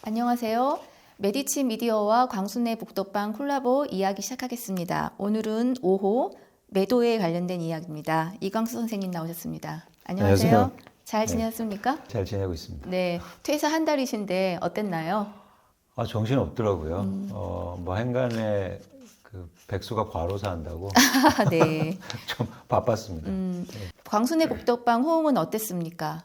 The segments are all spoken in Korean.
안녕하세요. 메디치 미디어와 광순의 복덕방 콜라보 이야기 시작하겠습니다. 오늘은 5호 매도에 관련된 이야기입니다. 이광수 선생님 나오셨습니다. 안녕하세요. 안녕하세요. 잘 네. 지내셨습니까? 잘 지내고 있습니다. 네, 퇴사 한 달이신데 어땠나요? 정신 없더라고요. 뭐 한간에 그 백수가 과로사 한다고 네. 좀 바빴습니다. 광순의 복덕방 호응은 어땠습니까?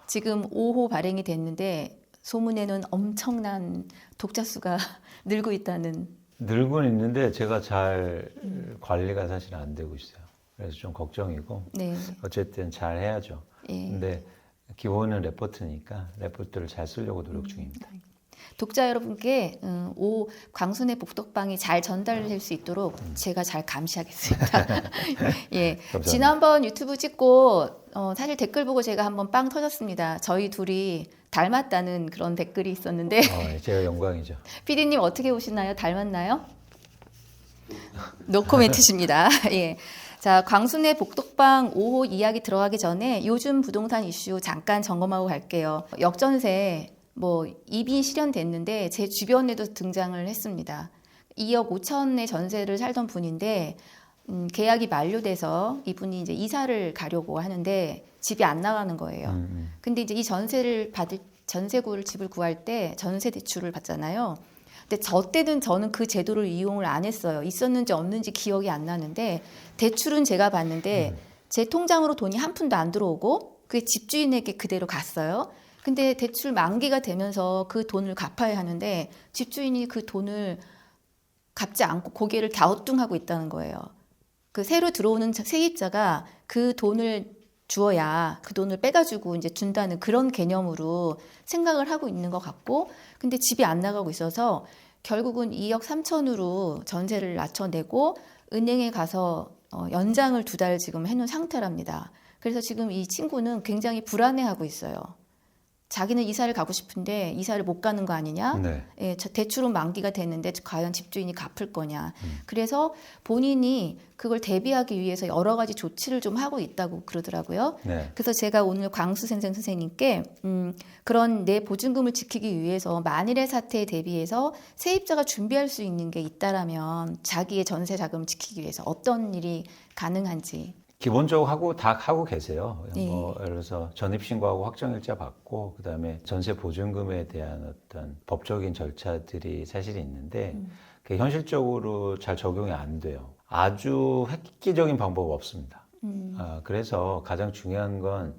지금 5호 발행이 됐는데 소문에는 엄청난 독자 수가 늘고 있다는. 늘고는 있는데 제가 잘 관리가 사실 안 되고 있어요. 그래서 좀 걱정이고 네. 어쨌든 잘 해야죠. 예. 근데 기본은 레포트니까 레포트를 잘 쓰려고 노력 중입니다. 독자 여러분께 광순의 복덕방이 잘 전달될 수 있도록 제가 잘 감시하겠습니다. 예, 감사합니다. 지난번 유튜브 찍고 사실 댓글 보고 제가 한번 빵 터졌습니다. 저희 둘이 닮았다는 그런 댓글이 있었는데 제가 영광이죠. 피디님 어떻게 보시나요? 닮았나요? 노코멘트십니다. 예. 자, 광순의 복덕방 5호 이야기 들어가기 전에 요즘 부동산 이슈 잠깐 점검하고 갈게요. 역전세 뭐 이비 실현됐는데 제 주변에도 등장을 했습니다. 2억 5천의 전세를 살던 분인데 계약이 만료돼서 이분이 이제 이사를 가려고 하는데 집이 안 나가는 거예요. 근데 이제 이 전세를 받을 전세구를 집을 구할 때 전세 대출을 받잖아요. 근데 저 때는 저는 그 제도를 이용을 안 했어요. 있었는지 없는지 기억이 안 나는데 대출은 제가 받는데 제 통장으로 돈이 한 푼도 안 들어오고 그게 집주인에게 그대로 갔어요. 근데 대출 만기가 되면서 그 돈을 갚아야 하는데 집주인이 그 돈을 갚지 않고 고개를 갸우뚱하고 있다는 거예요. 그 새로 들어오는 세입자가 그 돈을 주어야 그 돈을 빼가지고 이제 준다는 그런 개념으로 생각을 하고 있는 것 같고, 근데 집이 안 나가고 있어서 결국은 2억 3천으로 전세를 낮춰내고 은행에 가서 연장을 2달 지금 해놓은 상태랍니다. 그래서 지금 이 친구는 굉장히 불안해하고 있어요. 자기는 이사를 가고 싶은데 이사를 못 가는 거 아니냐? 네. 예, 대출은 만기가 됐는데 과연 집주인이 갚을 거냐? 그래서 본인이 그걸 대비하기 위해서 여러 가지 조치를 좀 하고 있다고 그러더라고요. 네. 그래서 제가 오늘 광수 선생님께 그런 내 보증금을 지키기 위해서 만일의 사태에 대비해서 세입자가 준비할 수 있는 게 있다라면 자기의 전세 자금을 지키기 위해서 어떤 일이 가능한지. 기본적으로 다 하고 계세요. 네. 뭐 예를 들어서 전입신고하고 확정일자 받고 그다음에 전세 보증금에 대한 어떤 법적인 절차들이 사실 있는데 그게 현실적으로 잘 적용이 안 돼요. 아주 획기적인 방법 없습니다. 그래서 가장 중요한 건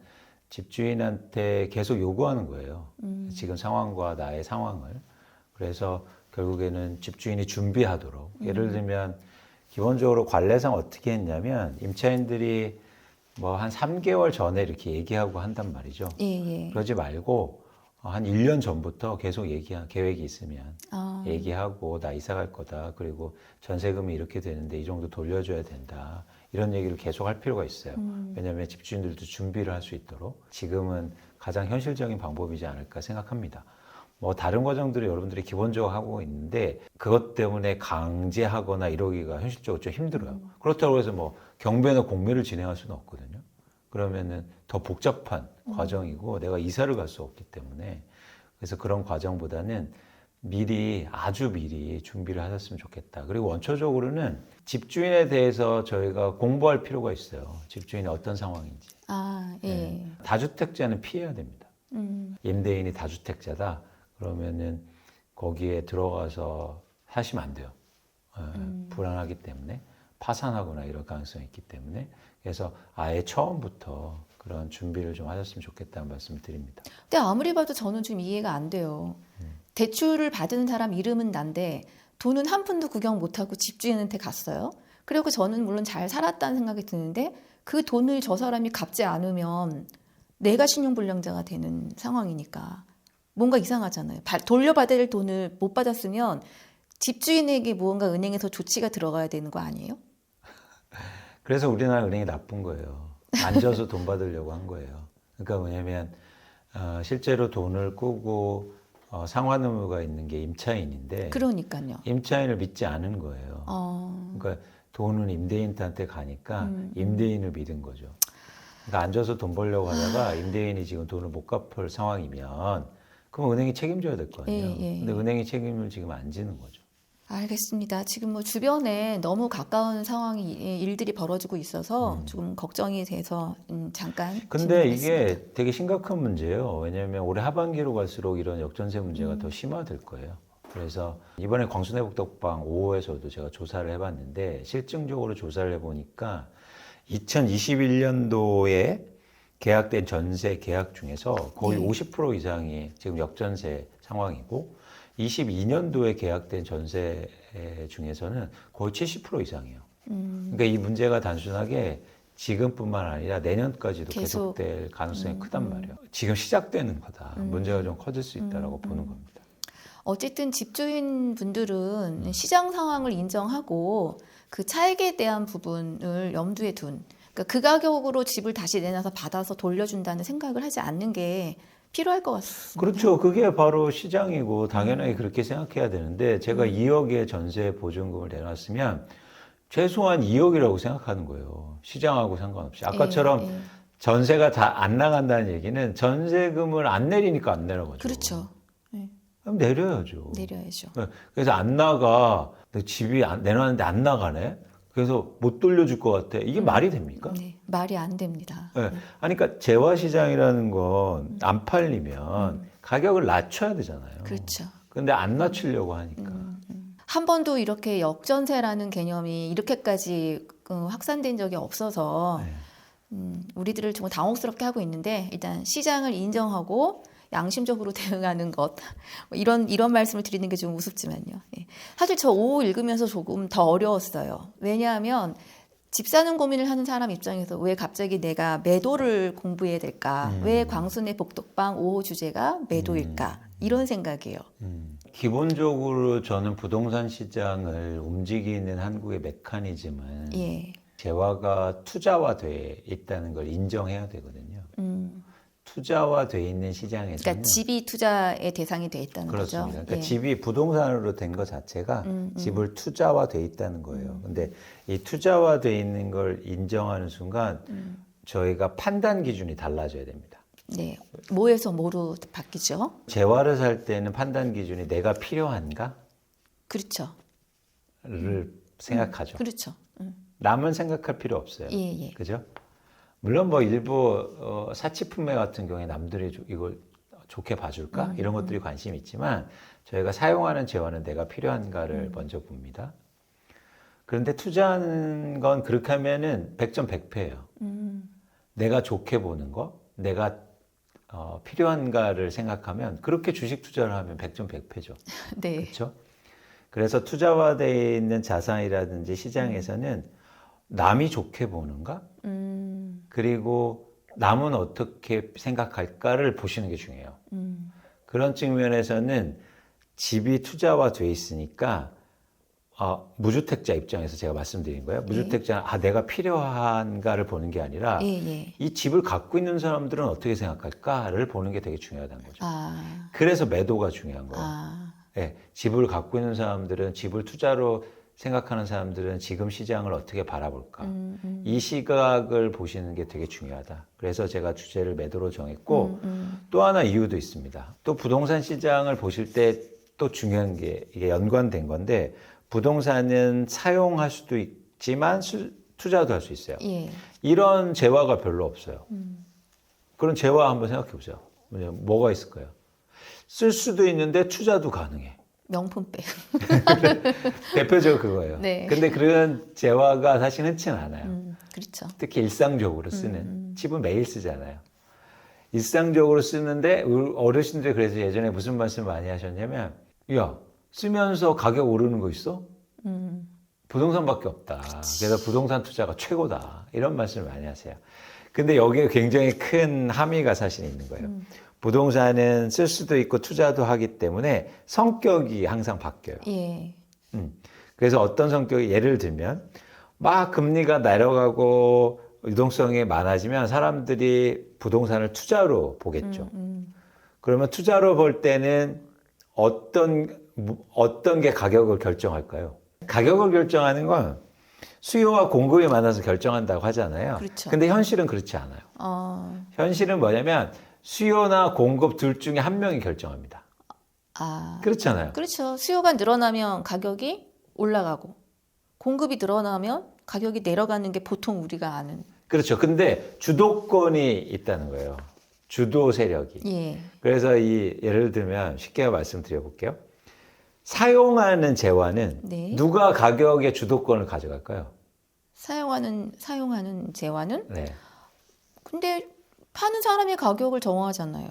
집주인한테 계속 요구하는 거예요. 지금 상황과 나의 상황을. 그래서 결국에는 집주인이 준비하도록. 예를 들면 기본적으로 관례상 어떻게 했냐면 임차인들이 뭐 한 3개월 전에 이렇게 얘기하고 한단 말이죠. 예, 예. 그러지 말고 한 1년 전부터 계속 계획이 있으면 얘기하고 나 이사 갈 거다. 그리고 전세금이 이렇게 되는데 이 정도 돌려줘야 된다. 이런 얘기를 계속 할 필요가 있어요. 왜냐하면 집주인들도 준비를 할 수 있도록 지금은 가장 현실적인 방법이지 않을까 생각합니다. 뭐 다른 과정들을 여러분들이 기본적으로 하고 있는데 그것 때문에 강제하거나 이러기가 현실적으로 좀 힘들어요. 그렇다고 해서 뭐 경매나 공매를 진행할 수는 없거든요. 그러면은 더 복잡한 과정이고 내가 이사를 갈 수 없기 때문에 그래서 그런 과정보다는 아주 미리 준비를 하셨으면 좋겠다. 그리고 원초적으로는 집주인에 대해서 저희가 공부할 필요가 있어요. 집주인이 어떤 상황인지. 예. 네. 다주택자는 피해야 됩니다. 임대인이 다주택자다. 그러면은 거기에 들어가서 사시면 안 돼요. 불안하기 때문에 파산하거나 이럴 가능성이 있기 때문에 그래서 아예 처음부터 그런 준비를 좀 하셨으면 좋겠다는 말씀을 드립니다. 근데 아무리 봐도 저는 좀 이해가 안 돼요. 대출을 받은 사람 이름은 난데 돈은 한 푼도 구경 못하고 집주인한테 갔어요. 그리고 저는 물론 잘 살았다는 생각이 드는데 그 돈을 저 사람이 갚지 않으면 내가 신용불량자가 되는 상황이니까 뭔가 이상하잖아요. 돌려받을 돈을 못 받았으면 집주인에게 무언가 은행에서 조치가 들어가야 되는 거 아니에요? 그래서 우리나라 은행이 나쁜 거예요. 앉아서 돈 받으려고 한 거예요. 그러니까 뭐냐면 실제로 돈을 꾸고 상환 의무가 있는 게 임차인인데 그러니까요. 임차인을 믿지 않은 거예요. 그러니까 돈은 임대인한테 가니까 임대인을 믿은 거죠. 그러니까 앉아서 돈 벌려고 하다가 임대인이 지금 돈을 못 갚을 상황이면 그럼 은행이 책임져야 될 거 아니에요. 예. 근데 은행이 책임을 지금 안 지는 거죠. 알겠습니다. 지금 뭐 주변에 너무 가까운 상황이 일들이 벌어지고 있어서 조금 걱정이 돼서 잠깐. 근데 진행했습니다. 이게 되게 심각한 문제예요. 왜냐하면 올해 하반기로 갈수록 이런 역전세 문제가 더 심화될 거예요. 그래서 이번에 광순회 복덕방 5호에서도 제가 조사를 해봤는데 실증적으로 조사를 해보니까 2021년도에 계약된 전세 계약 중에서 거의 네. 50% 이상이 지금 역전세 상황이고 22년도에 계약된 전세 중에서는 거의 70% 이상이에요. 그러니까 이 문제가 단순하게 지금뿐만 아니라 내년까지도 계속. 계속될 가능성이 크단 말이에요. 지금 시작되는 거다. 문제가 좀 커질 수 있다라고 보는 겁니다. 어쨌든 집주인 분들은 시장 상황을 인정하고 그 차익에 대한 부분을 염두에 둔, 그러니까 그 가격으로 집을 다시 내놔서 받아서 돌려준다는 생각을 하지 않는 게 필요할 것 같습니다. 그렇죠. 그게 바로 시장이고 당연하게 그렇게 생각해야 되는데 제가 2억의 전세 보증금을 내놨으면 최소한 2억이라고 생각하는 거예요. 시장하고 상관없이. 아까처럼 예. 전세가 다 안 나간다는 얘기는 전세금을 안 내리니까 안 내는 거죠. 그렇죠. 예. 그럼 내려야죠. 내려야죠. 그래서 안 나가. 집이 내놨는데 안 나가네. 그래서 못 돌려줄 것 같아. 이게 말이 됩니까? 네, 말이 안 됩니다. 네. 아니, 그러니까 재화 시장이라는 건 안 팔리면 가격을 낮춰야 되잖아요. 그렇죠. 근데 안 낮추려고 하니까. 한 번도 이렇게 역전세라는 개념이 이렇게까지 확산된 적이 없어서 네. 우리들을 정말 당혹스럽게 하고 있는데 일단 시장을 인정하고 양심적으로 대응하는 것 이런 말씀을 드리는 게 좀 우습지만요. 예. 사실 저 5호 읽으면서 조금 더 어려웠어요. 왜냐하면 집 사는 고민을 하는 사람 입장에서 왜 갑자기 내가 매도를 공부해야 될까? 왜 광순회 복덕방 5호 주제가 매도일까? 이런 생각이에요. 기본적으로 저는 부동산 시장을 움직이는 한국의 메커니즘은 예. 재화가 투자화돼 있다는 걸 인정해야 되거든요. 투자화돼 있는 시장에서는 그러니까 집이 투자의 대상이 돼 있다는 그렇습니다. 거죠. 그러니까 예. 집이 부동산으로 된 것 자체가 집을 투자화돼 있다는 거예요. 근데 이 투자화돼 있는 걸 인정하는 순간 저희가 판단 기준이 달라져야 됩니다. 네. 뭐에서 뭐로 바뀌죠? 재화를 살 때는 판단 기준이 내가 필요한가를 그렇죠. 생각하죠. 그렇죠. 남은 생각할 필요 없어요. 예. 그죠? 물론 뭐 일부 사치품매 같은 경우에 남들이 이걸 좋게 봐줄까? 이런 것들이 관심이 있지만 저희가 사용하는 재화는 내가 필요한가를 먼저 봅니다. 그런데 투자하는 건 그렇게 하면은 100점 100패예요. 내가 좋게 보는 거, 내가 필요한가를 생각하면 그렇게 주식 투자를 하면 100점 100패죠. 네. 그렇죠? 그래서 투자화되어 있는 자산이라든지 시장에서는 남이 좋게 보는가? 그리고 남은 어떻게 생각할까를 보시는 게 중요해요. 그런 측면에서는 집이 투자화돼 있으니까 무주택자 입장에서 제가 말씀드린 거예요. 무주택자는 내가 필요한가를 보는 게 아니라 예. 이 집을 갖고 있는 사람들은 어떻게 생각할까를 보는 게 되게 중요하다는 거죠. 그래서 매도가 중요한 거예요. 네, 집을 갖고 있는 사람들은 집을 투자로 생각하는 사람들은 지금 시장을 어떻게 바라볼까? 이 시각을 보시는 게 되게 중요하다. 그래서 제가 주제를 매도로 정했고 또 하나 이유도 있습니다. 또 부동산 시장을 보실 때 또 중요한 게 이게 연관된 건데 부동산은 사용할 수도 있지만 투자도 할 수 있어요. 예. 이런 재화가 별로 없어요. 그런 재화 한번 생각해 보세요. 뭐가 있을까요? 쓸 수도 있는데 투자도 가능해. 명품백. 대표적으로 그거예요. 네. 근데 그런 재화가 사실 흔치는 않아요. 그렇죠. 특히 일상적으로 쓰는. 집은 매일 쓰잖아요. 일상적으로 쓰는데 어르신들이 그래서 예전에 무슨 말씀 많이 하셨냐면 야, 쓰면서 가격 오르는 거 있어? 부동산밖에 없다. 그래서 부동산 투자가 최고다. 이런 말씀을 많이 하세요. 근데 여기에 굉장히 큰 함의가 사실 있는 거예요. 부동산은 쓸 수도 있고 투자도 하기 때문에 성격이 항상 바뀌어요. 예. 그래서 어떤 성격이 예를 들면 막 금리가 내려가고 유동성이 많아지면 사람들이 부동산을 투자로 보겠죠. 그러면 투자로 볼 때는 어떤 게 가격을 결정할까요? 가격을 결정하는 건 수요와 공급이 많아서 결정한다고 하잖아요. 그렇죠. 근데 현실은 그렇지 않아요. 현실은 뭐냐면 수요나 공급 둘 중에 한 명이 결정합니다. 아, 그렇잖아요. 그렇죠. 수요가 늘어나면 가격이 올라가고 공급이 늘어나면 가격이 내려가는 게 보통 우리가 아는. 그렇죠. 근데 주도권이 있다는 거예요. 주도 세력이. 예. 그래서 예를 들면 쉽게 말씀드려 볼게요. 사용하는 재화는 네. 누가 가격의 주도권을 가져갈까요? 사용하는 재화는 네. 근데 파는 사람이 가격을 정하잖아요.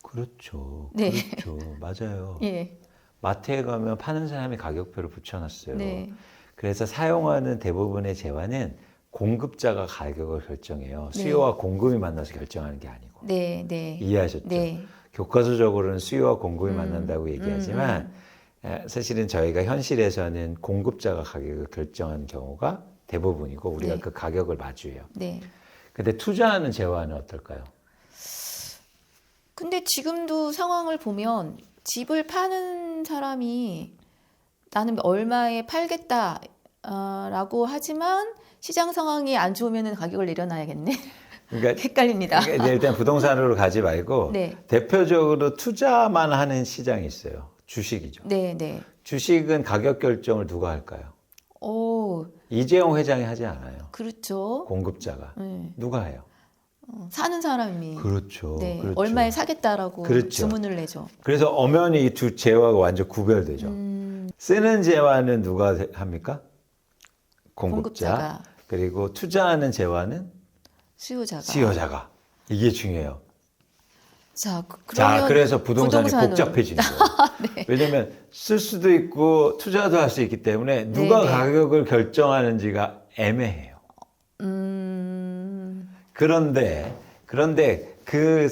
그렇죠. 네. 그렇죠. 맞아요. 예. 마트에 가면 파는 사람이 가격표를 붙여놨어요. 네. 그래서 사용하는 대부분의 재화는 공급자가 가격을 결정해요. 네. 수요와 공급이 만나서 결정하는 게 아니고. 네, 네. 이해하셨죠? 네. 교과서적으로는 수요와 공급이 만난다고 얘기하지만 사실은 저희가 현실에서는 공급자가 가격을 결정하는 경우가 대부분이고 우리가 네. 그 가격을 마주해요. 네. 근데 투자하는 재화는 어떨까요? 근데 지금도 상황을 보면 집을 파는 사람이 나는 얼마에 팔겠다라고 하지만 시장 상황이 안 좋으면 가격을 내려놔야겠네. 그러니까 헷갈립니다. 일단 부동산으로 가지 말고 네. 대표적으로 투자만 하는 시장이 있어요. 주식이죠. 네, 네. 주식은 가격 결정을 누가 할까요? 오, 이재용 회장이 하지 않아요. 그렇죠. 공급자가. 네. 누가 해요? 사는 사람이 그렇죠. 네, 그렇죠. 얼마에 사겠다라고 그렇죠. 주문을 내죠. 그래서 엄연히 이 두 재화가 완전 구별되죠. 쓰는 재화는 누가 합니까? 공급자. 공급자가. 그리고 투자하는 재화는 수요자가. 수요자가. 이게 중요해요. 자, 자, 그래서 부동산이 부동산은- 복잡해지는 거예요. 네. 왜냐하면 쓸 수도 있고 투자도 할 수 있기 때문에 누가 네, 네. 가격을 결정하는지가 애매해요. 그런데 그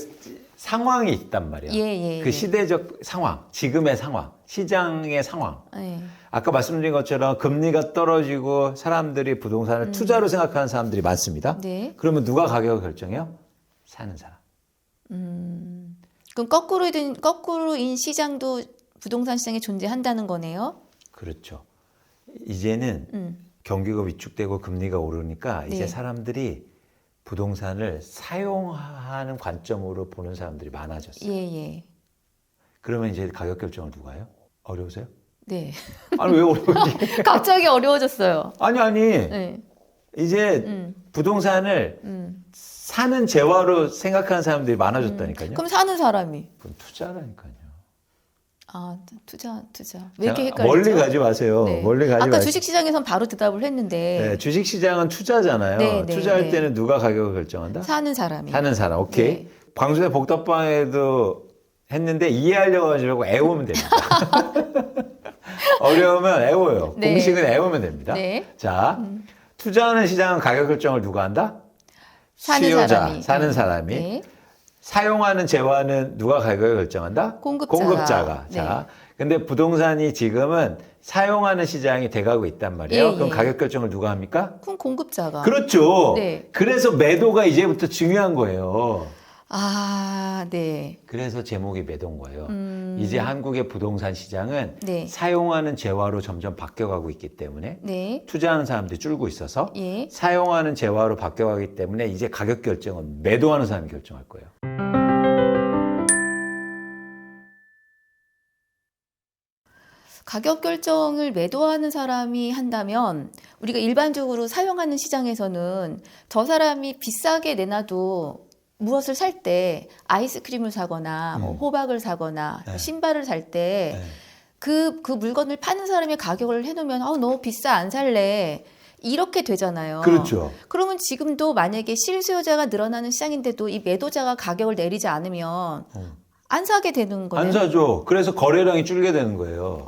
상황이 있단 말이에요. 예, 그 예. 시대적 상황, 지금의 상황, 시장의 상황. 네. 아까 말씀드린 것처럼 금리가 떨어지고 사람들이 부동산을 투자로 생각하는 사람들이 많습니다. 네. 그러면 누가 가격을 결정해요? 사는 사람. 그럼 거꾸로인 시장도 부동산 시장에 존재한다는 거네요. 그렇죠. 이제는 경기가 위축되고 금리가 오르니까 이제 네. 사람들이 부동산을 사용하는 관점으로 보는 사람들이 많아졌어요. 예, 예. 그러면 이제 가격 결정을 누가 해요? 어려우세요? 네. 아니 왜 어려운지? 갑자기 어려워졌어요. 아니 네. 이제 부동산을 사는 재화로 생각하는 사람들이 많아졌다니까요. 그럼 사는 사람이 그건 투자라니까요. 투자. 왜 자, 이렇게 헷갈리죠? 멀리 가지 마세요. 네. 멀리 가지 아까 마세요. 주식 시장에선 바로 대답을 했는데 네, 주식 시장은 투자잖아요. 네, 네, 투자할 네. 때는 누가 가격을 결정한다? 사는 사람이. 사는 사람. 오케이. 네. 광순의 복덕방에도 했는데 이해하려고 하지 말고 애우면 됩니다. 어려우면 애워요. 네. 공식은 애우면 됩니다. 네. 자, 투자하는 시장은 가격 결정을 누가 한다? 사는 수요자, 사람이. 사는 사람이. 네. 사용하는 재화는 누가 가격을 결정한다? 공급자가. 네. 자, 근데 부동산이 지금은 사용하는 시장이 돼가고 있단 말이에요. 예, 그럼 예. 가격 결정을 누가 합니까? 그럼 공급자가. 그렇죠. 네. 그래서 매도가 이제부터 중요한 거예요. 네. 그래서 제목이 매도인 거예요. 이제 한국의 부동산 시장은 네. 사용하는 재화로 점점 바뀌어가고 있기 때문에 네. 투자하는 사람들이 줄고 있어서 예. 사용하는 재화로 바뀌어가기 때문에 이제 가격 결정은 매도하는 사람이 결정할 거예요. 가격 결정을 매도하는 사람이 한다면 우리가 일반적으로 사용하는 시장에서는 저 사람이 비싸게 내놔도 무엇을 살 때 아이스크림을 사거나 뭐 호박을 사거나 네. 신발을 살 때 네. 그 물건을 파는 사람의 가격을 해놓으면 너무 비싸 안 살래 이렇게 되잖아요. 그렇죠. 그러면 지금도 만약에 실수요자가 늘어나는 시장인데도 이 매도자가 가격을 내리지 않으면 안 사게 되는 거네요. 안 사죠. 그래서 거래량이 줄게 되는 거예요.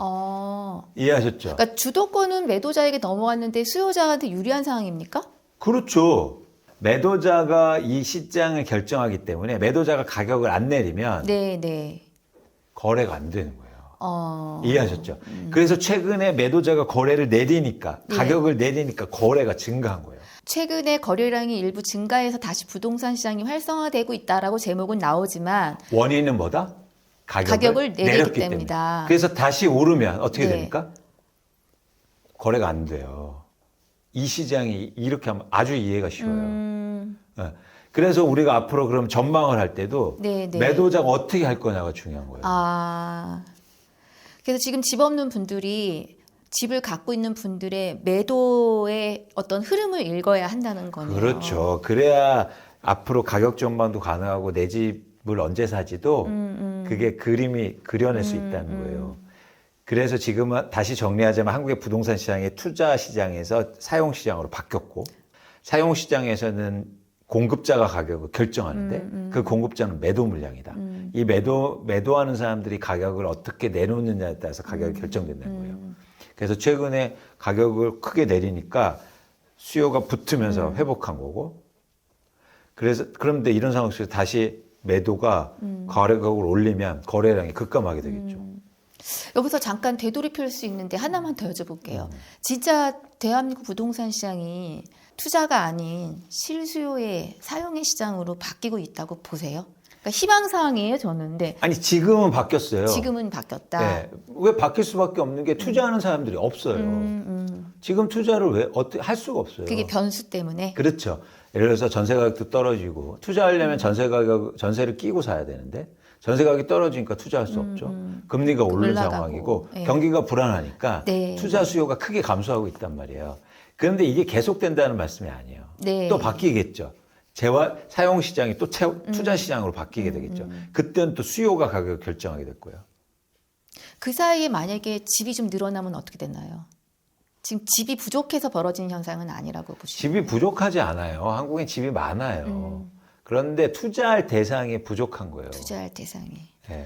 이해하셨죠? 그러니까 주도권은 매도자에게 넘어갔는데 수요자한테 유리한 상황입니까? 그렇죠. 매도자가 이 시장을 결정하기 때문에 매도자가 가격을 안 내리면 네. 거래가 안 되는 거예요. 어, 이해하셨죠? 그래서 최근에 매도자가 거래를 내리니까 네. 가격을 내리니까 거래가 증가한 거예요. 최근에 거래량이 일부 증가해서 다시 부동산 시장이 활성화되고 있다라고 제목은 나오지만 원인은 뭐다? 가격을 내렸기 내렸기 때문이다. 그래서 다시 오르면 어떻게 네. 됩니까? 거래가 안 돼요. 이 시장이 이렇게 하면 아주 이해가 쉬워요. 네. 그래서 우리가 앞으로 그럼 전망을 할 때도 네, 네. 매도자가 어떻게 할 거냐가 중요한 거예요. 아, 그래서 지금 집 없는 분들이 집을 갖고 있는 분들의 매도의 어떤 흐름을 읽어야 한다는 거네요. 그렇죠. 그래야 앞으로 가격 전망도 가능하고 내 집을 언제 사지도 그게 그림이 그려낼 수 있다는 거예요. 그래서 지금은 다시 정리하자면 한국의 부동산 시장이 투자 시장에서 사용 시장으로 바뀌었고 사용 시장에서는 공급자가 가격을 결정하는데 그 공급자는 매도 물량이다. 이 매도하는 사람들이 가격을 어떻게 내놓느냐에 따라서 가격이 결정된다는 거예요. 그래서 최근에 가격을 크게 내리니까 수요가 붙으면서 회복한 거고 그래서 그런데 이런 상황 속에서 다시 매도가 가격을 올리면 거래량이 급감하게 되겠죠. 여기서 잠깐 되돌이킬 수 있는데 하나만 더 여쭤볼게요. 진짜 대한민국 부동산 시장이 투자가 아닌 실수요의 사용의 시장으로 바뀌고 있다고 보세요? 그러니까 희망사항이에요, 저는. 근데 아니 지금은 바뀌었어요. 지금은 바뀌었다. 네. 왜 바뀔 수밖에 없는 게 투자하는 사람들이 없어요. 지금 투자를 왜 어떻게 할 수가 없어요. 그게 변수 때문에. 그렇죠. 예를 들어서 전세 가격도 떨어지고 투자하려면 전세를 끼고 사야 되는데 전세 가격이 떨어지니까 투자할 수 없죠. 금리가 오른 올라가고. 상황이고 네. 경기가 불안하니까 네. 투자 수요가 크게 감소하고 있단 말이에요. 그런데 이게 계속된다는 말씀이 아니에요. 네. 또 바뀌겠죠. 사용 시장이 또 투자 시장으로 바뀌게 되겠죠. 그때는 또 수요가 가격을 결정하게 될 거예요. 그 사이에 만약에 집이 좀 늘어나면 어떻게 되나요? 지금 집이 부족해서 벌어진 현상은 아니라고 보시죠. 집이 부족하지 않아요. 한국엔 집이 많아요. 그런데 투자할 대상이 부족한 거예요. 투자할 대상이. 네.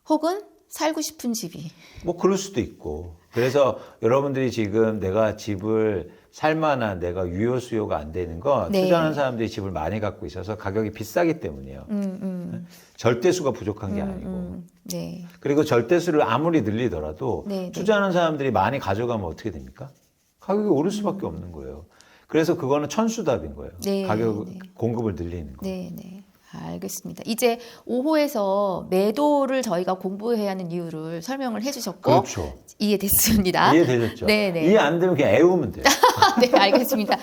혹은 살고 싶은 집이. 뭐 그럴 수도 있고. 그래서 여러분들이 지금 내가 집을 살 만한 내가 유효 수요가 안 되는 건 네. 투자하는 사람들이 집을 많이 갖고 있어서 가격이 비싸기 때문이에요. 절대수가 부족한 게 아니고. 네. 그리고 절대수를 아무리 늘리더라도 네, 네. 투자하는 사람들이 많이 가져가면 어떻게 됩니까? 가격이 오를 수밖에 없는 거예요. 그래서 그거는 천수답인 거예요. 네, 가격 네. 공급을 늘리는 거. 네, 네. 알겠습니다. 이제 5호에서 매도를 저희가 공부해야 하는 이유를 설명을 해주셨고 그렇죠. 이해됐습니다. 이해되셨죠? 네, 네. 이해 안 되면 그냥 애우면 돼요. 네, 알겠습니다.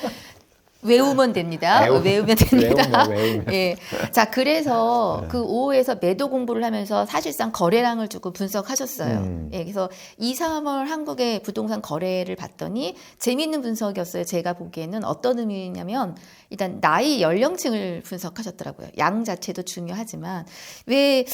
외우면 됩니다. 외우면 됩니다. 외우면. 예. 자, 그래서 그 5호에서 매도 공부를 하면서 사실상 거래량을 조금 분석하셨어요. 예, 그래서 2, 3월 한국의 부동산 거래를 봤더니 재미있는 분석이었어요. 제가 보기에는 어떤 의미냐면 일단 나이 연령층을 분석하셨더라고요. 양 자체도 중요하지만 왜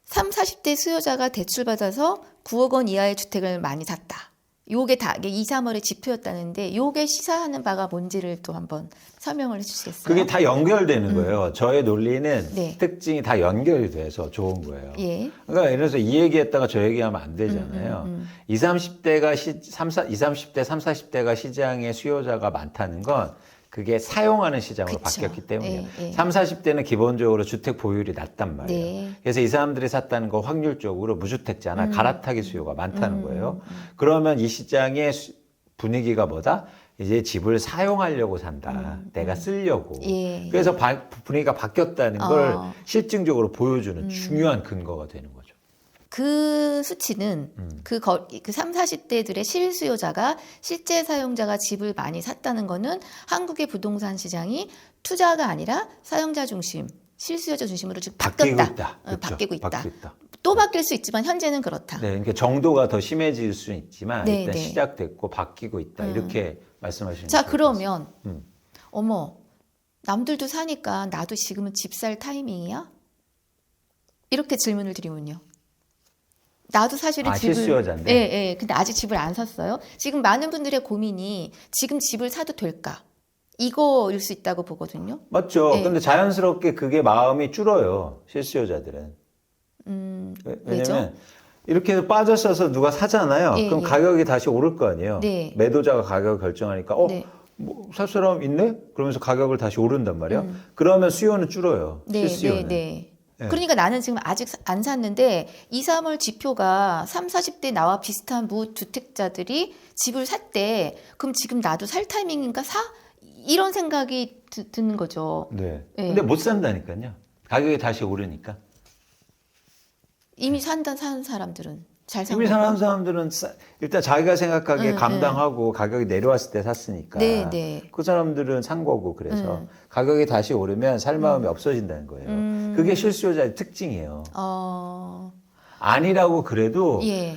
3, 40대 수요자가 대출받아서 9억 원 이하의 주택을 많이 샀다. 요게 다 이게 2, 3월의 지표였다는데 요게 시사하는 바가 뭔지를 또 한번 설명을 해주시겠어요? 그게 다 연결되는 거예요. 저의 논리는 네. 특징이 다 연결이 돼서 좋은 거예요. 예. 그러니까 예를 들어서 이 얘기했다가 저 얘기하면 안 되잖아요. 20, 30대가 30대, 30, 40대가 시장의 수요자가 많다는 건 그게 사용하는 시장으로 그쵸. 바뀌었기 때문이에요. 예, 예. 30, 40대는 기본적으로 주택 보유율이 낮단 말이에요. 네. 그래서 이 사람들이 샀다는 건 확률적으로 무주택자나 갈아타기 수요가 많다는 거예요. 그러면 이 시장의 분위기가 뭐다? 이제 집을 사용하려고 산다. 내가 쓰려고. 예. 그래서 분위기가 바뀌었다는 걸 어. 실증적으로 보여주는 중요한 근거가 되는 거죠. 그 수치는 그 3, 40대들의 실수요자가 실제 사용자가 집을 많이 샀다는 거는 한국의 부동산 시장이 투자가 아니라 사용자 중심, 실수요자 중심으로 지금 바뀌고 바뀌었다. 있다. 그렇죠. 바뀌고 있다. 바뀌고 있다. 또 바뀔 수 있지만 현재는 그렇다. 네, 그러니까 정도가 더 심해질 수는 있지만 네, 일단 네. 시작됐고 바뀌고 있다. 이렇게 말씀하시는 자, 게 그러면 음. 어머, 남들도 사니까 나도 지금은 집 살 타이밍이야? 이렇게 질문을 드리면요. 나도 사실은 집을 실수요자인데. 예, 예. 근데 아직 집을 안 샀어요. 지금 많은 분들의 고민이 지금 집을 사도 될까? 이거일 수 있다고 보거든요. 맞죠. 네. 근데 자연스럽게 그게 마음이 줄어요. 실수요자들은. 왜죠? 왜냐면 이렇게 해서 빠졌어서 누가 사잖아요. 예, 그럼 예. 가격이 다시 오를 거 아니에요. 네. 매도자가 가격을 결정하니까 네. 뭐 살 사람 있네? 그러면서 가격을 다시 오른단 말이야. 그러면 수요는 줄어요. 네, 실수요는. 네. 네. 그러니까 나는 지금 아직 안 샀는데 2, 3월 지표가 3, 40대 나와 비슷한 무주택자들이 집을 샀대. 그럼 지금 나도 살 타이밍인가 사? 이런 생각이 드는 거죠. 네. 네. 근데 못 산다니까요. 가격이 다시 오르니까. 이미 사는 사람들은. 잘 산 이미 거고. 사는 사람들은 일단 자기가 생각하기에 응, 감당하고 가격이 내려왔을 때 샀으니까 네, 네. 그 사람들은 산 거고 그래서 가격이 다시 오르면 살 마음이 없어진다는 거예요. 그게 실수요자의 특징이에요. 아니라고 그래도 예.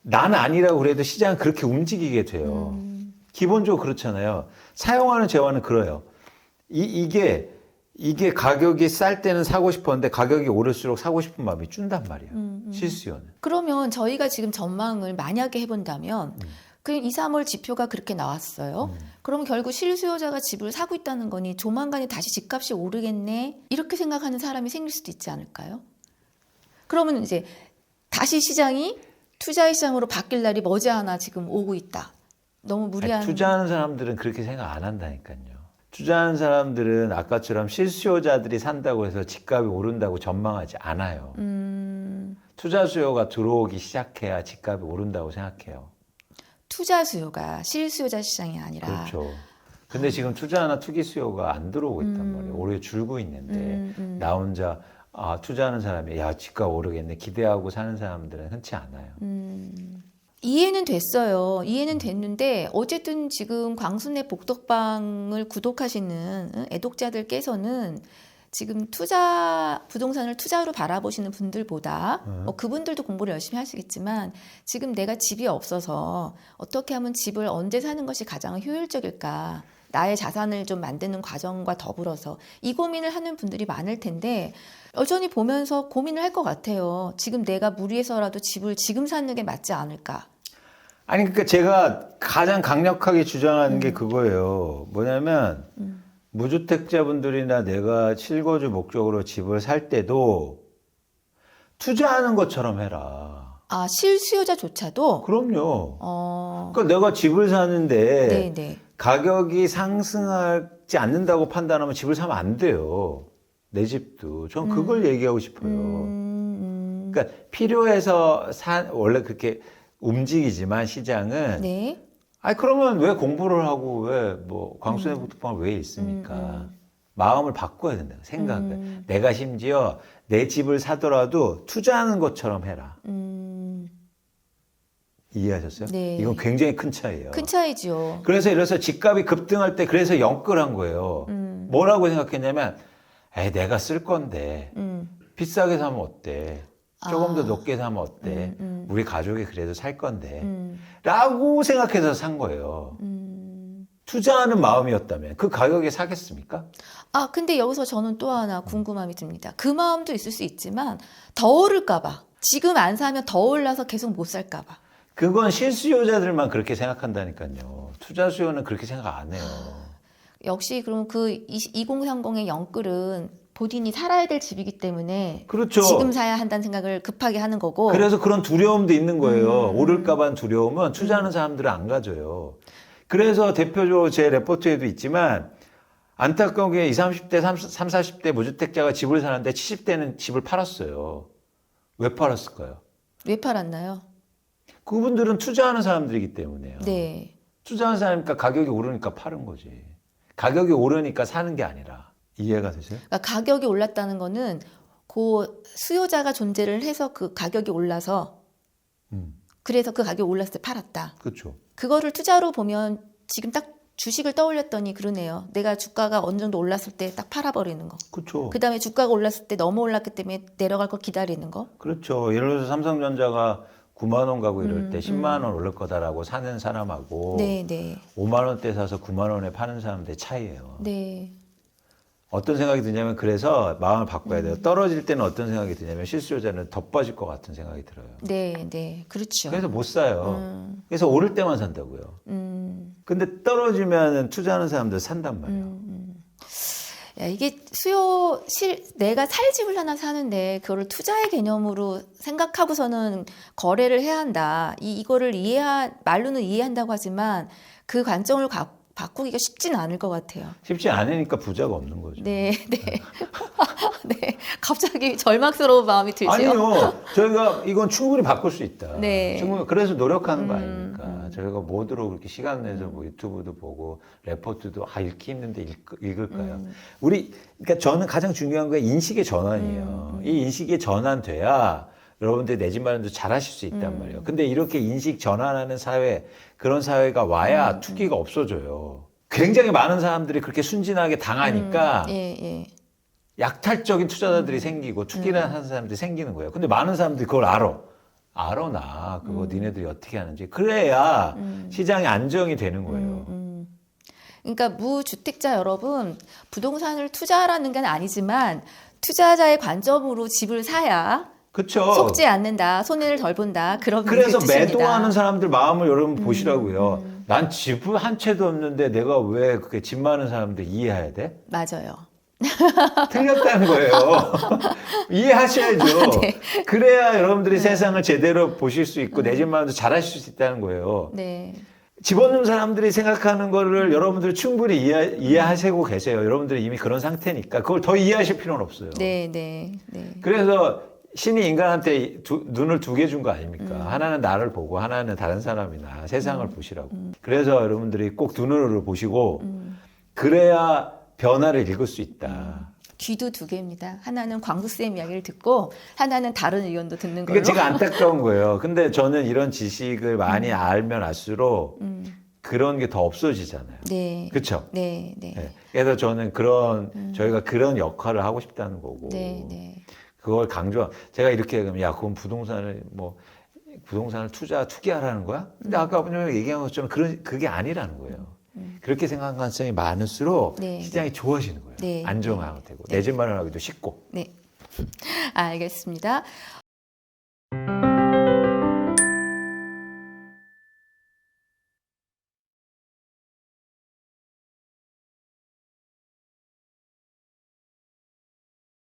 난 아니라고 그래도 시장은 그렇게 움직이게 돼요. 기본적으로 그렇잖아요. 사용하는 재화는 그래요. 이게 가격이 쌀 때는 사고 싶었는데 가격이 오를수록 사고 싶은 마음이 준단 말이에요. 실수요는. 그러면 저희가 지금 전망을 만약에 해본다면 그 2, 3월 지표가 그렇게 나왔어요. 그럼 결국 실수요자가 집을 사고 있다는 거니 조만간에 다시 집값이 오르겠네 이렇게 생각하는 사람이 생길 수도 있지 않을까요? 그러면 이제 다시 시장이 투자의 시장으로 바뀔 날이 머지않아 지금 오고 있다. 너무 무리한. 투자하는 사람들은 그렇게 생각 안 한다니까요. 투자하는 사람들은 아까처럼 실수요자들이 산다고 해서 집값이 오른다고 전망하지 않아요. 투자 수요가 들어오기 시작해야 집값이 오른다고 생각해요. 투자 수요가 실수요자 시장이 아니라. 그렇죠. 근데 지금 투자나 투기 수요가 안 들어오고 있단 말이에요. 오히려 줄고 있는데 나 혼자 투자하는 사람이 야 집값 오르겠네 기대하고 사는 사람들은 흔치 않아요. 이해는 됐어요. 이해는 됐는데 어쨌든 지금 광순의 복덕방을 구독하시는 애독자들께서는 지금 부동산을 투자로 바라보시는 분들보다 뭐 그분들도 공부를 열심히 하시겠지만 지금 내가 집이 없어서 어떻게 하면 집을 언제 사는 것이 가장 효율적일까? 나의 자산을 좀 만드는 과정과 더불어서 이 고민을 하는 분들이 많을 텐데 여전히 보면서 고민을 할 것 같아요. 지금 내가 무리해서라도 집을 지금 사는 게 맞지 않을까? 아니 그러니까 제가 가장 강력하게 주장하는 게 그거예요. 뭐냐면 무주택자분들이나 내가 실거주 목적으로 집을 살 때도 투자하는 것처럼 해라. 아, 실수요자조차도? 그럼요. 그러니까 내가 집을 사는데 네네. 가격이 상승하지 않는다고 판단하면 집을 사면 안 돼요. 내 집도. 전 그걸 얘기하고 싶어요. 그러니까 필요해서 원래 그렇게 움직이지만 시장은 네. 아니 그러면 왜 공부를 하고 왜 뭐 광순의 복덕방을 왜 있습니까? 마음을 바꿔야 된다. 생각을. 내가 심지어 내 집을 사더라도 투자하는 것처럼 해라. 이해하셨어요? 네. 이건 굉장히 큰 차이예요. 큰 차이죠. 그래서 이래서 집값이 급등할 때 그래서 영끌한 거예요. 뭐라고 생각했냐면 에이 내가 쓸 건데 비싸게 사면 어때? 조금 더 높게 사면 어때? 우리 가족이 그래도 살 건데 라고 생각해서 산 거예요. 투자하는 마음이었다면 그 가격에 사겠습니까? 아, 근데 여기서 저는 또 하나 궁금함이 듭니다. 그 마음도 있을 수 있지만 더 오를까봐. 지금 안 사면 더 올라서 계속 못 살까봐. 그건 실수요자들만 그렇게 생각한다니까요. 투자 수요는 그렇게 생각 안 해요. 역시 그럼 그 2030의 영끌은 본인이 살아야 될 집이기 때문에 그렇죠. 지금 사야 한다는 생각을 급하게 하는 거고. 그래서 그런 두려움도 있는 거예요. 오를까봐 두려움은 투자하는 사람들은 안 가져요. 그래서 대표적으로 제 레포트에도 있지만 안타까운 게 20, 30대, 30, 40대 무주택자가 집을 사는데 70대는 집을 팔았어요. 왜 팔았을까요? 왜 팔았나요? 그분들은 투자하는 사람들이기 때문에요. 네. 투자하는 사람이니까 가격이 오르니까 파는 거지. 가격이 오르니까 사는 게 아니라. 이해가 되세요? 그러니까 가격이 올랐다는 거는 그 수요자가 존재를 해서 그 가격이 올라서 그래서 그 가격이 올랐을 때 팔았다. 그렇죠. 그거를 투자로 보면 지금 딱 주식을 떠올렸더니 그러네요. 내가 주가가 어느 정도 올랐을 때 딱 팔아버리는 거. 그렇죠. 그 다음에 주가가 올랐을 때 너무 올랐기 때문에 내려갈 걸 기다리는 거. 그렇죠. 예를 들어서 삼성전자가 9만 원 가고 이럴 때 10만 원 오를 거다라고 사는 사람하고 네, 네. 5만 원대 사서 9만 원에 파는 사람들의 차이예요. 네. 어떤 생각이 드냐면 그래서 마음을 바꿔야 돼요. 떨어질 때는 어떤 생각이 드냐면 실수요자는 더 빠질 것 같은 생각이 들어요. 네, 네. 그렇죠. 그래서 못 사요. 그래서 오를 때만 산다고요. 근데 떨어지면 투자하는 사람들 산단 말이에요. 야, 이게 내가 살 집을 하나 사는데 그거를 투자의 개념으로 생각하고서는 거래를 해야 한다. 이거를 말로는 이해한다고 하지만 그 관점을 바꾸기가 쉽지는 않을 것 같아요. 쉽지 않으니까 부자가 없는 거죠. 네, 네. 네. 갑자기 절망스러운 마음이 들죠. 아니요. 저희가 이건 충분히 바꿀 수 있다. 네. 충분히 그래서 노력하는 거 아닙니까? 저희가 뭐대로 그렇게 시간 내서 뭐 유튜브도 보고 레포트도 읽기 힘든데 읽을까요? 그러니까 저는 가장 중요한 게 인식의 전환이에요. 이 인식이 전환돼야 여러분들이 내 집 마련도 잘하실 수 있단 말이에요. 근데 이렇게 인식 전환하는 사회, 그런 사회가 와야 투기가 없어져요. 굉장히 많은 사람들이 그렇게 순진하게 당하니까 예. 약탈적인 투자자들이 생기고 투기를 하는 사람들이 생기는 거예요. 근데 많은 사람들이 그걸 알아. 나 그거 니네들이 어떻게 하는지. 그래야 시장이 안정이 되는 거예요. 그러니까 무주택자 여러분, 부동산을 투자하라는 건 아니지만 투자자의 관점으로 집을 사야 그렇죠. 속지 않는다, 손해를 덜 본다, 그런 그래서 뜻입니다. 매도하는 사람들 마음을 여러분 보시라고요. 난 집 한 채도 없는데 내가 왜 그렇게 집 많은 사람들 이해해야 돼? 맞아요. 틀렸다는 거예요. 이해하셔야죠. 네. 그래야 여러분들이 세상을 제대로 보실 수 있고 내 집 마련도 잘하실 수 있다는 거예요. 네. 집 없는 사람들이 생각하는 거를 여러분들이 충분히 이해하시고 계세요. 여러분들이 이미 그런 상태니까 그걸 더 이해하실 필요는 없어요. 네. 그래서 신이 인간한테 눈을 두 개 준 거 아닙니까? 하나는 나를 보고 하나는 다른 사람이나 세상을 보시라고. 그래서 여러분들이 꼭 두 눈으로 보시고 그래야 변화를 읽을 수 있다. 귀도 두 개입니다. 하나는 광수쌤 이야기를 듣고 하나는 다른 의견도 듣는 그러니까 걸로. 제가 안타까운 거예요. 근데 저는 이런 지식을 많이 알면 알수록 그런 게 더 없어지잖아요. 네. 그렇죠? 네. 그래서 저는 저희가 그런 역할을 하고 싶다는 거고. 네. 그걸 제가 이렇게 얘기하면, 야, 그건 부동산을 투기하라는 거야? 근데 아까 아버님이 얘기한 것처럼 그게 아니라는 거예요. 그렇게 생각하는 가능성이 많을수록 네, 시장이 좋아지는 거예요. 네, 안정화가 되고, 내 집 마련하기도 쉽고. 네. 알겠습니다.